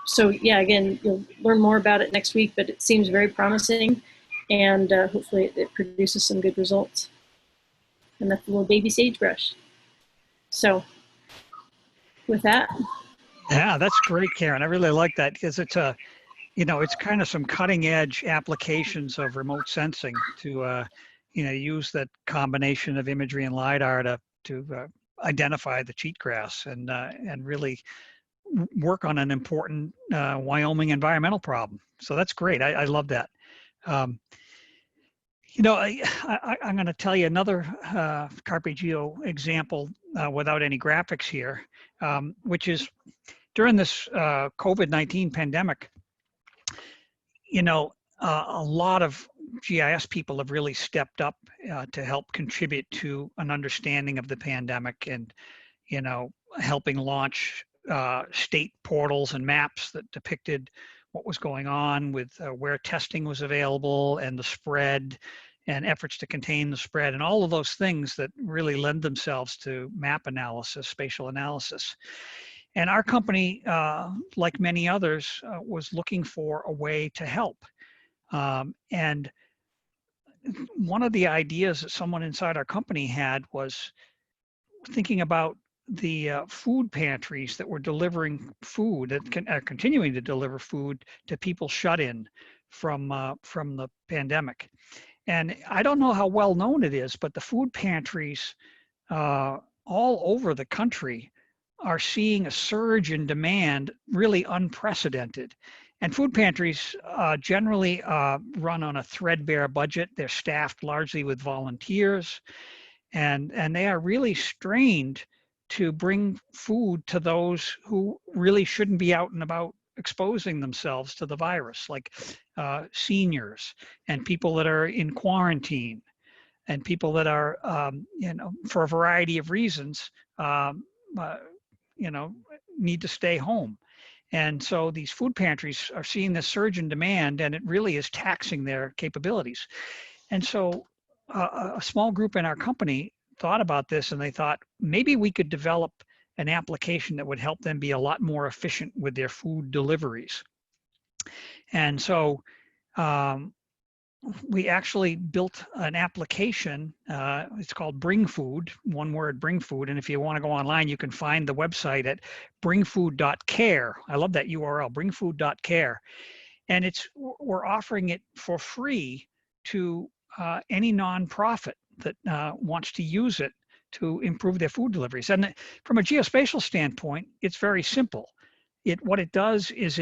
S3: so yeah, again, you'll learn more about it next week, but it seems very promising, and hopefully it produces some good results. And that's a little baby sagebrush. So with that.
S2: Yeah, that's great, Karen. I really like that, because it's it's kind of some cutting edge applications of remote sensing to, use that combination of imagery and LiDAR to identify the cheatgrass and really work on an important Wyoming environmental problem. So that's great. I love that. You know, I'm going to tell you another Carpe Geo example without any graphics here, which is during this COVID-19 pandemic, you know, a lot of GIS people have really stepped up to help contribute to an understanding of the pandemic and, you know, helping launch state portals and maps that depicted what was going on with where testing was available and the spread and efforts to contain the spread and all of those things that really lend themselves to map analysis, spatial analysis. And our company, like many others, was looking for a way to help. And one of the ideas that someone inside our company had was thinking about the food pantries that were delivering food, that are continuing to deliver food to people shut in from the pandemic. And I don't know how well known it is, but the food pantries all over the country are seeing a surge in demand, really unprecedented. And food pantries generally run on a threadbare budget. They're staffed largely with volunteers, and they are really strained to bring food to those who really shouldn't be out and about exposing themselves to the virus, like seniors and people that are in quarantine and people that are, you know, for a variety of reasons, you know, need to stay home. And so these food pantries are seeing this surge in demand, and it really is taxing their capabilities. And so a small group in our company thought about this, and they thought maybe we could develop an application that would help them be a lot more efficient with their food deliveries. And so we actually built an application. It's called Bring Food, one word, Bring Food. And if you want to go online, you can find the website at bringfood.care. I love that URL, bringfood.care. And we're offering it for free to any nonprofit that wants to use it to improve their food deliveries. And from a geospatial standpoint, it's very simple. What it does is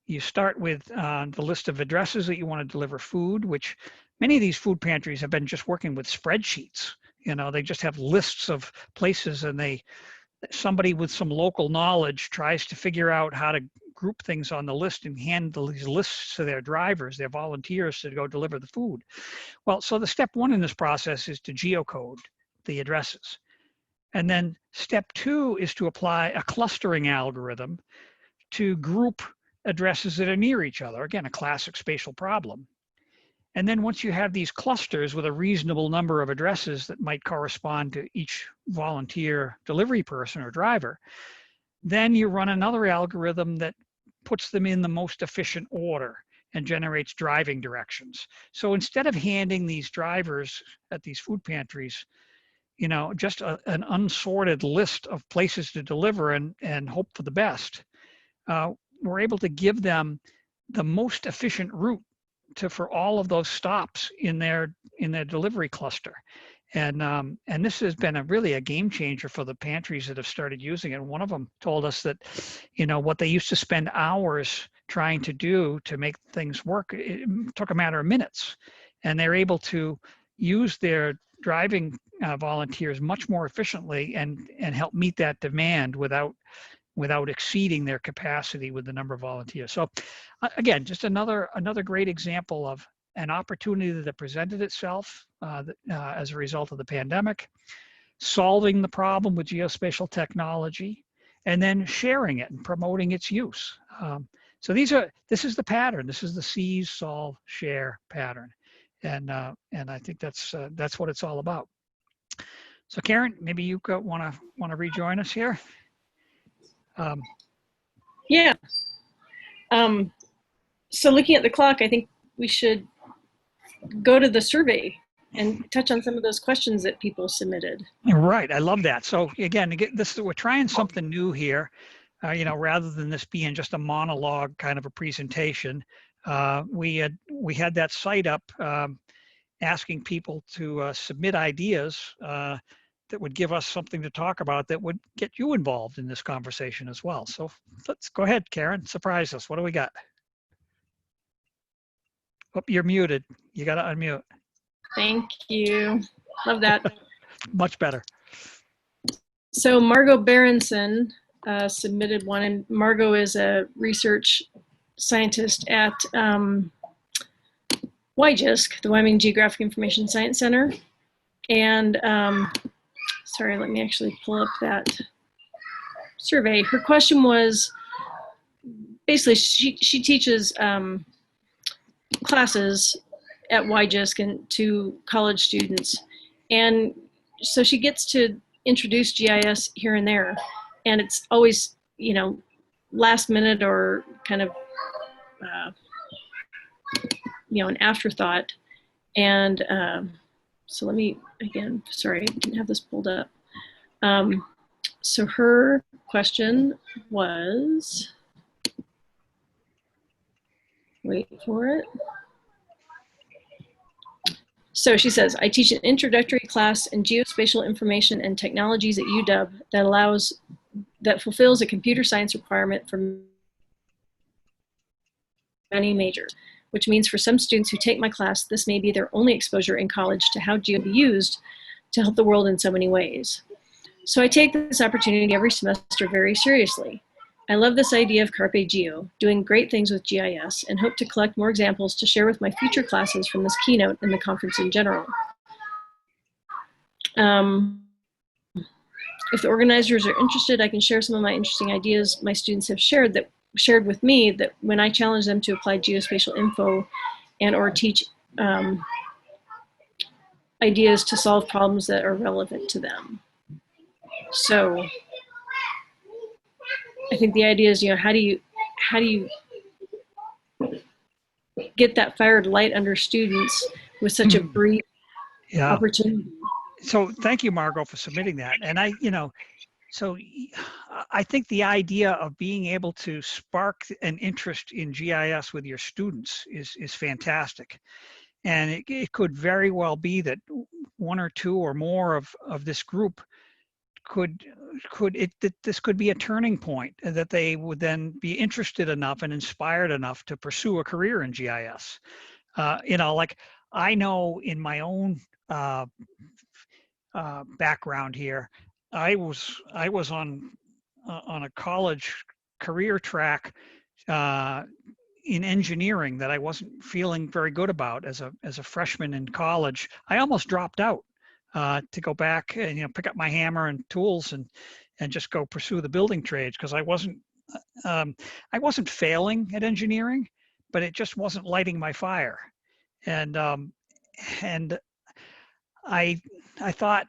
S2: you start with the list of addresses that you want to deliver food, which many of these food pantries have been just working with spreadsheets. You know, they just have lists of places, and somebody with some local knowledge tries to figure out how to group things on the list and hand these lists to their drivers, their volunteers, to go deliver the food. Well, so the step one in this process is to geocode the addresses. And then step two is to apply a clustering algorithm to group addresses that are near each other. Again, a classic spatial problem. And then once you have these clusters with a reasonable number of addresses that might correspond to each volunteer delivery person or driver, then you run another algorithm that puts them in the most efficient order and generates driving directions. So instead of handing these drivers at these food pantries, you know, just an unsorted list of places to deliver and hope for the best, we're able to give them the most efficient route for all of those stops in their delivery cluster. And this has been really a game changer for the pantries that have started using it. One of them told us that, you know, what they used to spend hours trying to do to make things work, it took a matter of minutes. And they're able to use their driving volunteers much more efficiently and help meet that demand without exceeding their capacity with the number of volunteers. So again, just another great example of an opportunity that presented itself as a result of the pandemic, solving the problem with geospatial technology, and then sharing it and promoting its use. So this is the pattern. This is the seize, solve, share pattern, and I think that's what it's all about. So Karen, maybe you want to rejoin us here.
S3: Yeah. So looking at the clock, I think we should go to the survey and touch on some of those questions that people submitted.
S2: Right, I love that. So again, we're trying something new here. You know, rather than this being just a monologue kind of a presentation, we had that site up asking people to submit ideas that would give us something to talk about that would get you involved in this conversation as well. So let's go ahead, Karen, surprise us. What do we got? Oh, you're muted. You got to unmute.
S3: Thank you. Love that.
S2: Much better.
S3: So Margot Berenson submitted one, and Margot is a research scientist at WYGISC, the Wyoming Geographic Information Science Center. And sorry, let me actually pull up that survey. Her question was, basically, she teaches classes at WYGISC and to college students. And so she gets to introduce GIS here and there. And it's always, you know, last minute or kind of, you know, an afterthought. And so let me, again, sorry, I didn't have this pulled up. So her question was, wait for it. So she says, I teach an introductory class in geospatial information and technologies at UW that fulfills a computer science requirement for many majors, which means for some students who take my class, this may be their only exposure in college to how geo can be used to help the world in so many ways. So I take this opportunity every semester very seriously. I love this idea of Carpe Geo, doing great things with GIS, and hope to collect more examples to share with my future classes from this keynote and the conference in general. If the organizers are interested, I can share some of my interesting ideas my students have shared with me that when I challenge them to apply geospatial info and or teach ideas to solve problems that are relevant to them. So I think the idea is, you know, how do you get that fired light under students with such a brief opportunity?
S2: So thank you, Margot, for submitting that. And so I think the idea of being able to spark an interest in GIS with your students is fantastic. And it could very well be that one or two or more of this group this could be a turning point, that they would then be interested enough and inspired enough to pursue a career in GIS. You know, like I know in my own background here, I was on a college career track in engineering that I wasn't feeling very good about as a freshman in college. I almost dropped out to go back and, you know, pick up my hammer and tools and just go pursue the building trades, because I wasn't failing at engineering, but it just wasn't lighting my fire. And I thought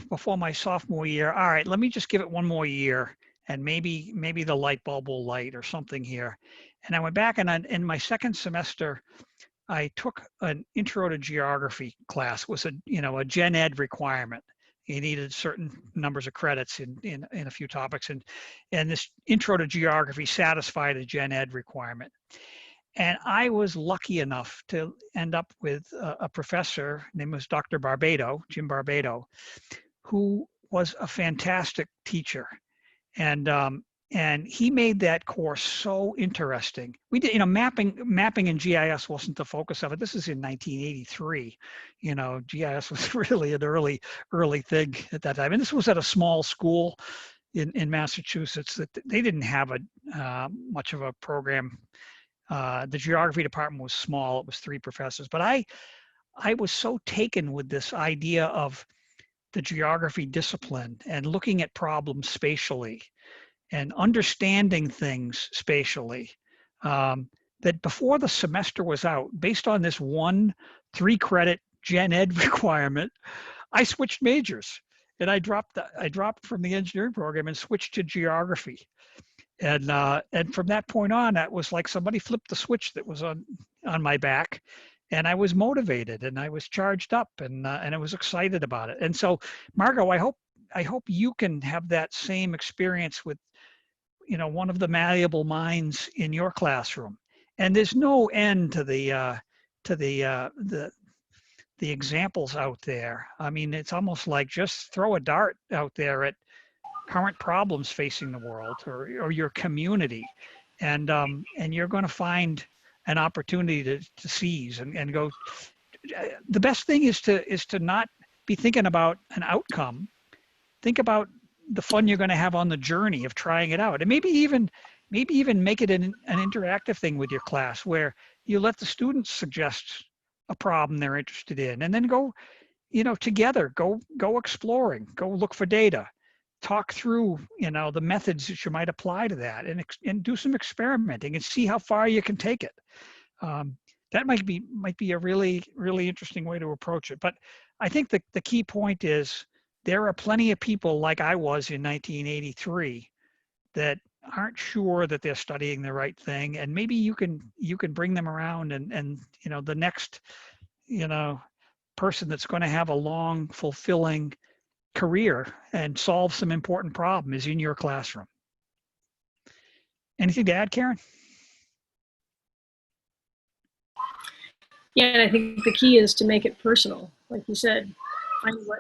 S2: before my sophomore year, all right, let me just give it one more year, and maybe the light bulb will light or something here. And I went back, and in my second semester, I took an intro to geography class. It was a gen ed requirement. You needed certain numbers of credits in a few topics, and this intro to geography satisfied a gen ed requirement. And I was lucky enough to end up with a professor, name was Dr. Barbado, Jim Barbado, who was a fantastic teacher. And he made that course so interesting. We did, mapping in GIS wasn't the focus of it. This is in 1983. You know, GIS was really an early thing at that time. And this was at a small school in Massachusetts that they didn't have much of a program. The geography department was small. It was 3 professors. But I was so taken with this idea of the geography discipline and looking at problems spatially and understanding things spatially, that before the semester was out, based on this one 3-credit gen ed requirement, I switched majors, and I dropped from the engineering program and switched to geography. And from that point on, that was like somebody flipped the switch that was on my back, and I was motivated, and I was charged up, and I was excited about it. And so, Margot, I hope you can have that same experience with, you know, one of the malleable minds in your classroom. And there's no end to the examples out there. I mean, it's almost like just throw a dart out there at current problems facing the world or your community, and you're going to find an opportunity to seize and go the best thing is to not be thinking about an outcome. Think about the fun you're going to have on the journey of trying it out, and maybe even make it an interactive thing with your class where you let the students suggest a problem they're interested in, and then go, together, go exploring, go look for data, talk through, the methods that you might apply to that, and do some experimenting and see how far you can take it. That might be a really, really interesting way to approach it. But I think the key point is there are plenty of people like I was in 1983 that aren't sure that they're studying the right thing, and maybe you can bring them around, and the next person that's going to have a long, fulfilling career and solve some important problem is in your classroom. Anything to add, Karen?
S3: Yeah, and I think the key is to make it personal, like you said. Find what.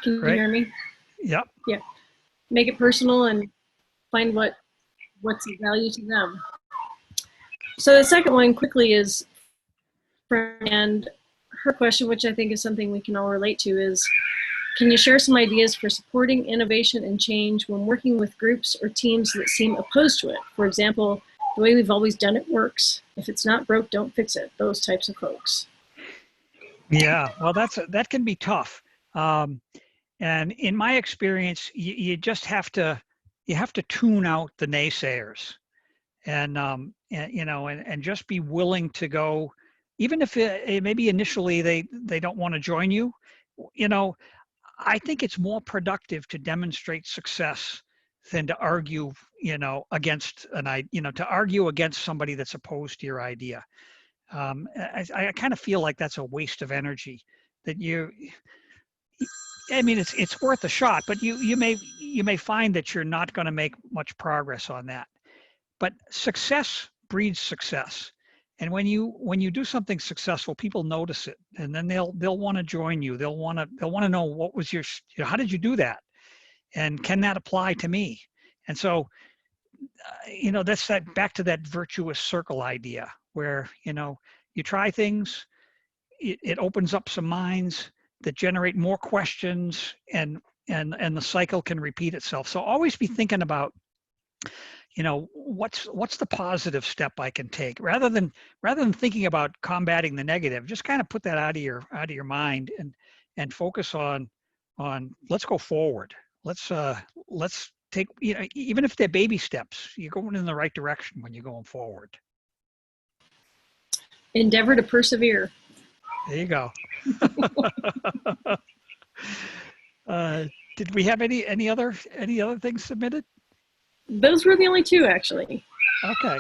S3: Can you hear me?
S2: Yep.
S3: Yeah. Make it personal and find what's of value to them. So the second one quickly is, and her question, which I think is something we can all relate to, is, can you share some ideas for supporting innovation and change when working with groups or teams that seem opposed to it? For example, the way we've always done it works. If it's not broke, don't fix it. Those types of folks.
S2: Yeah, well, that can be tough. And in my experience, you just have to tune out the naysayers, and just be willing to go, even if maybe initially they don't want to join you. I think it's more productive to demonstrate success than to argue, against to argue against somebody that's opposed to your idea. I kind of feel like that's a waste of energy. That it's worth a shot, but you may find that you're not going to make much progress on that. But success breeds success, and when you do something successful, people notice it, and then they'll want to join you. They'll want to know what was your, how did you do that, and can that apply to me? And so, that's that back to that virtuous circle idea where you try things, it opens up some minds that generate more questions, and the cycle can repeat itself. So always be thinking about, what's the positive step I can take, rather than thinking about combating the negative. Just kind of put that out of your mind, and focus on let's go forward. Let's take, even if they're baby steps, you're going in the right direction when you're going forward.
S3: Endeavor to persevere.
S2: There you go. Did we have any other things submitted?
S3: Those were the only two, actually.
S2: Okay.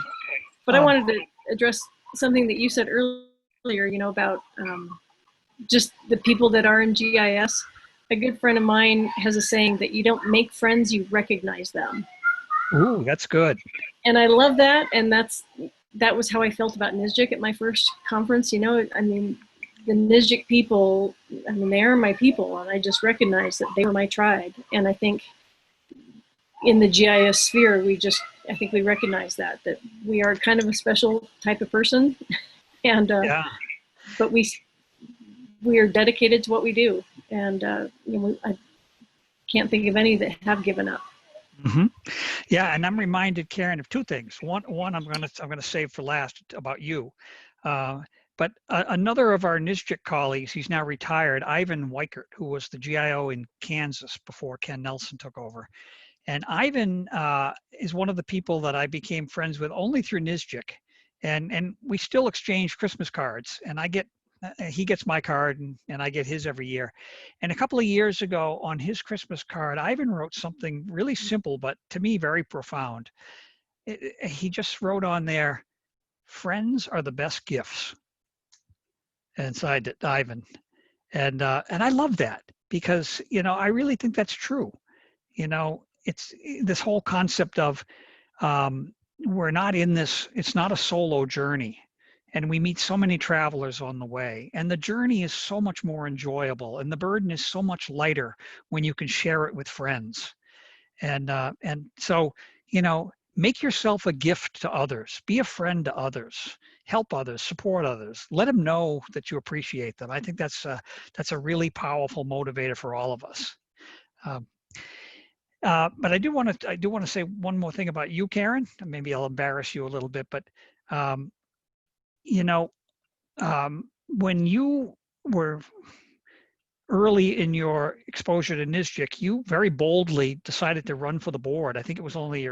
S3: But I wanted to address something that you said earlier, about just the people that are in GIS. A good friend of mine has a saying that you don't make friends, you recognize them.
S2: Ooh, that's good.
S3: And I love that. And that was how I felt about NSGIC at my first conference. The NSGIC people, they are my people, and I just recognized that they were my tribe. And I think in the GIS sphere, I think we recognize that we are kind of a special type of person, and but we are dedicated to what we do, and I can't think of any that have given up.
S2: Mm-hmm. Yeah, and I'm reminded, Karen, of two things. One I'm gonna save for last about you, but another of our NSGIC colleagues, he's now retired, Ivan Weichert, who was the GIO in Kansas before Ken Nelson took over. And Ivan is one of the people that I became friends with only through NSGIC, and we still exchange Christmas cards. And he gets my card, and I get his every year. And a couple of years ago, on his Christmas card, Ivan wrote something really simple, but to me very profound. He just wrote on there, "Friends are the best gifts." And signed it, Ivan. And I love that, because I really think that's true. It's this whole concept of we're not in this, it's not a solo journey, and we meet so many travelers on the way, and the journey is so much more enjoyable, and the burden is so much lighter when you can share it with friends. And so make yourself a gift to others, be a friend to others, help others, support others. Let them know that you appreciate them. I think that's a really powerful motivator for all of us. But I do want to say one more thing about you, Karen. Maybe I'll embarrass you a little bit, but you know, when you were early in your exposure to NISJIC, you very boldly decided to run for the board. I think it was only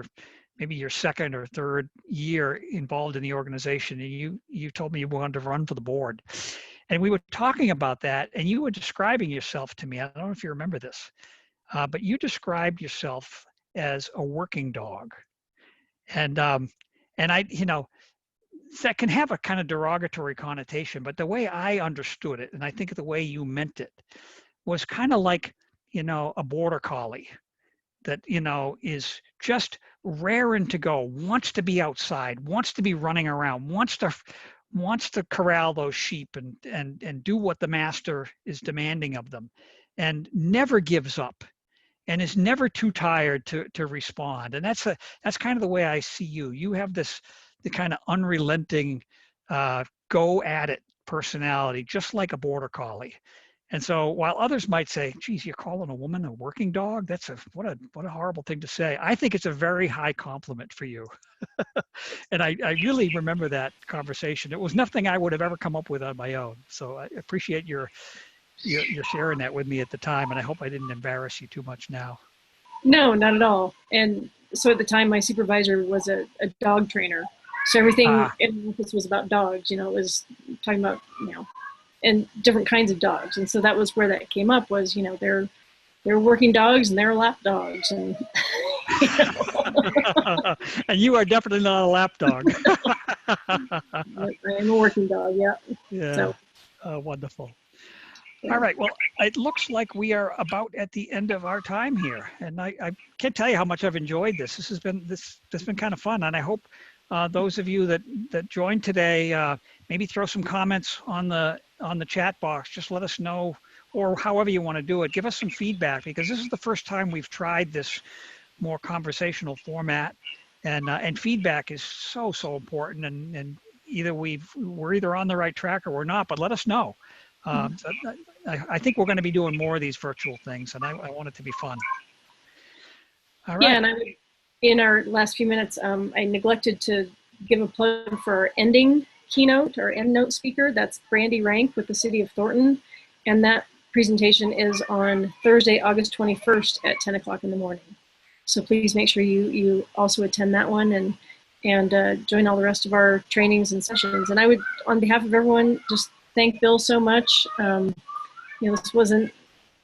S2: maybe your second or third year involved in the organization, and you told me you wanted to run for the board. And we were talking about that, and you were describing yourself to me. I don't know if you remember this, but you described yourself as a working dog. And I, that can have a kind of derogatory connotation, but the way I understood it, and I think the way you meant it, was kind of like, a border collie that, is just raring to go, wants to be outside, wants to be running around, wants to corral those sheep and do what the master is demanding of them, and never gives up, and is never too tired to respond. And that's kind of the way I see you. You have the kind of unrelenting, go at it personality, just like a border collie. And so while others might say, geez, you're calling a woman a working dog? What a horrible thing to say. I think it's a very high compliment for you. And I really remember that conversation. It was nothing I would have ever come up with on my own. So I appreciate your sharing that with me at the time. And I hope I didn't embarrass you too much now. No,
S3: not at all. And so at the time, my supervisor was a dog trainer. So everything in the office was about dogs, it was talking about, and different kinds of dogs. And so that was where that came up was, they're working dogs and they're lap dogs. And,
S2: and you are definitely not a lap dog.
S3: I'm a working dog, yeah.
S2: Yeah, so. Wonderful. Yeah. All right, well, it looks like we are about at the end of our time here. And I can't tell you how much I've enjoyed this. This has been kind of fun. And I hope those of you that joined today, maybe throw some comments on the chat box. Just let us know, or however you want to do it. Give us some feedback, because this is the first time we've tried this more conversational format, and feedback is so important. And either we're either on the right track or we're not. But let us know. So I think we're going to be doing more of these virtual things, and I want it to be fun. All right.
S3: Yeah, and in our last few minutes, I neglected to give a plug for our ending keynote, or EndNote speaker. That's Brandy Rank with the City of Thornton. And that presentation is on Thursday, August 21st at 10 o'clock in the morning. So please make sure you also attend that one and join all the rest of our trainings and sessions. And I would, on behalf of everyone, just thank Bill so much. This wasn't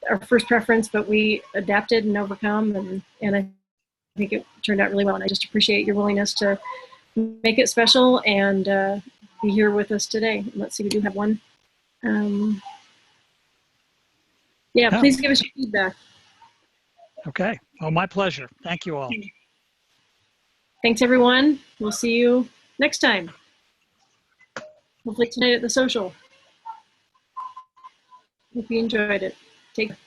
S3: our first preference, but we adapted and overcome, and I think it turned out really well. And I just appreciate your willingness to make it special and be here with us today. Let's see, we do have one. Please give us your feedback.
S2: Okay. Oh, my pleasure. Thank you all.
S3: Thanks, everyone. We'll see you next time. Hopefully tonight at the social. Hope you enjoyed it. Take care.